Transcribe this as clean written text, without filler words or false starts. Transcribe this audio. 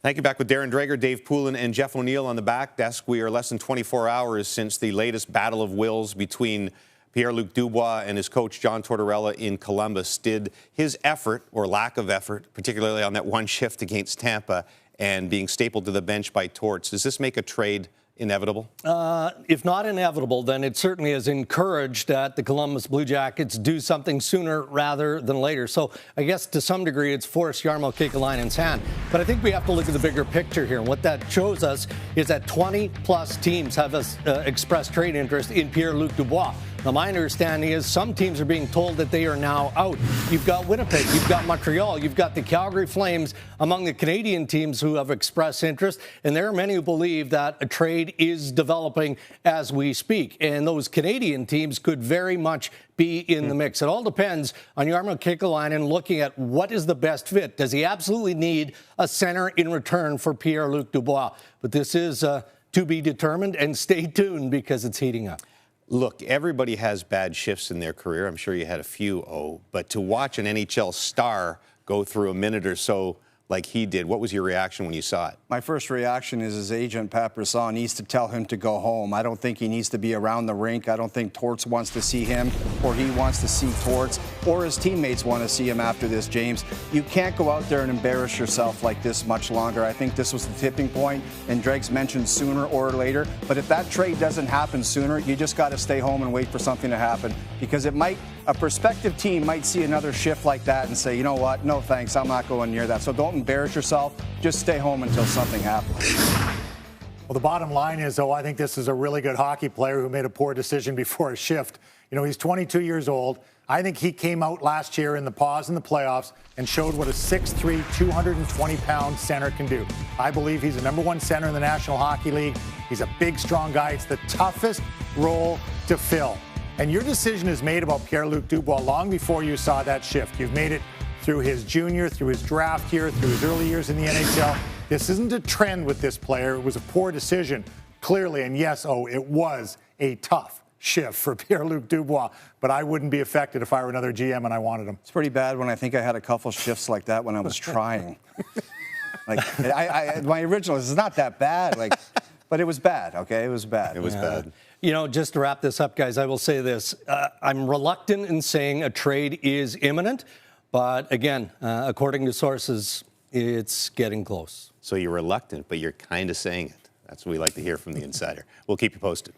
Thank you. Back with Darren Drager, Dave Poulin, and Jeff O'Neill on the back desk. We are less than 24 hours since the latest battle of wills between Pierre-Luc Dubois and his coach, John Tortorella, in Columbus. Did his effort, or lack of effort, particularly on that one shift against Tampa and being stapled to the bench by Torts, does this make a trade inevitable? If not inevitable, then it certainly has encouraged that the Columbus Blue Jackets do something sooner rather than later. So I guess to some degree it's forced Jarmo Kekalainen's hand. But I think we have to look at the bigger picture here. And what that shows us is that 20-plus teams have expressed trade interest in Pierre-Luc Dubois. Now, my understanding is some teams are being told that they are now out. You've got Winnipeg, you've got Montreal, you've got the Calgary Flames among the Canadian teams who have expressed interest, and there are many who believe that a trade is developing as we speak. And those Canadian teams could very much be in the mix. It all depends on Jarmo Kekalainen looking at what is the best fit. Does he absolutely need a center in return for Pierre-Luc Dubois? But this is to be determined, and stay tuned because it's heating up. Look, everybody has bad shifts in their career. I'm sure you had a few, but to watch an NHL star go through a minute or so like he did, what was your reaction when you saw it? My first reaction is his agent, Pat Brisson, needs to tell him to go home. I don't think he needs to be around the rink. I don't think Torts wants to see him, or he wants to see Torts, or his teammates want to see him after this, James. You can't go out there and embarrass yourself like this much longer. I think this was the tipping point, and Dregs mentioned sooner or later. But if that trade doesn't happen sooner, you just got to stay home and wait for something to happen, because a prospective team might see another shift like that and say, you know what, no thanks, I'm not going near that. So don't embarrass yourself. Just stay home until something happens. Well, the bottom line is, though, I think this is a really good hockey player who made a poor decision before a shift. You know, he's 22 years old. I think he came out last year in the pause in the playoffs and showed what a 6'3", 220-pound center can do. I believe he's the #1 center in the National Hockey League. He's a big, strong guy. It's the toughest role to fill. And your decision is made about Pierre-Luc Dubois long before you saw that shift. You've made it through his junior, through his draft year, through his early years in the NHL. This isn't a trend with this player. It was a poor decision, clearly. And yes, it was a tough shift for Pierre-Luc Dubois. But I wouldn't be affected if I were another GM and I wanted him. It's pretty bad when I think I had a couple shifts like that when I was trying. My original is not that bad. But it was bad, okay? It was bad. It was bad. You know, just to wrap this up, guys, I will say this. I'm reluctant in saying a trade is imminent. But again, according to sources, it's getting close. So you're reluctant, but you're kind of saying it. That's what we like to hear from the insider. We'll keep you posted.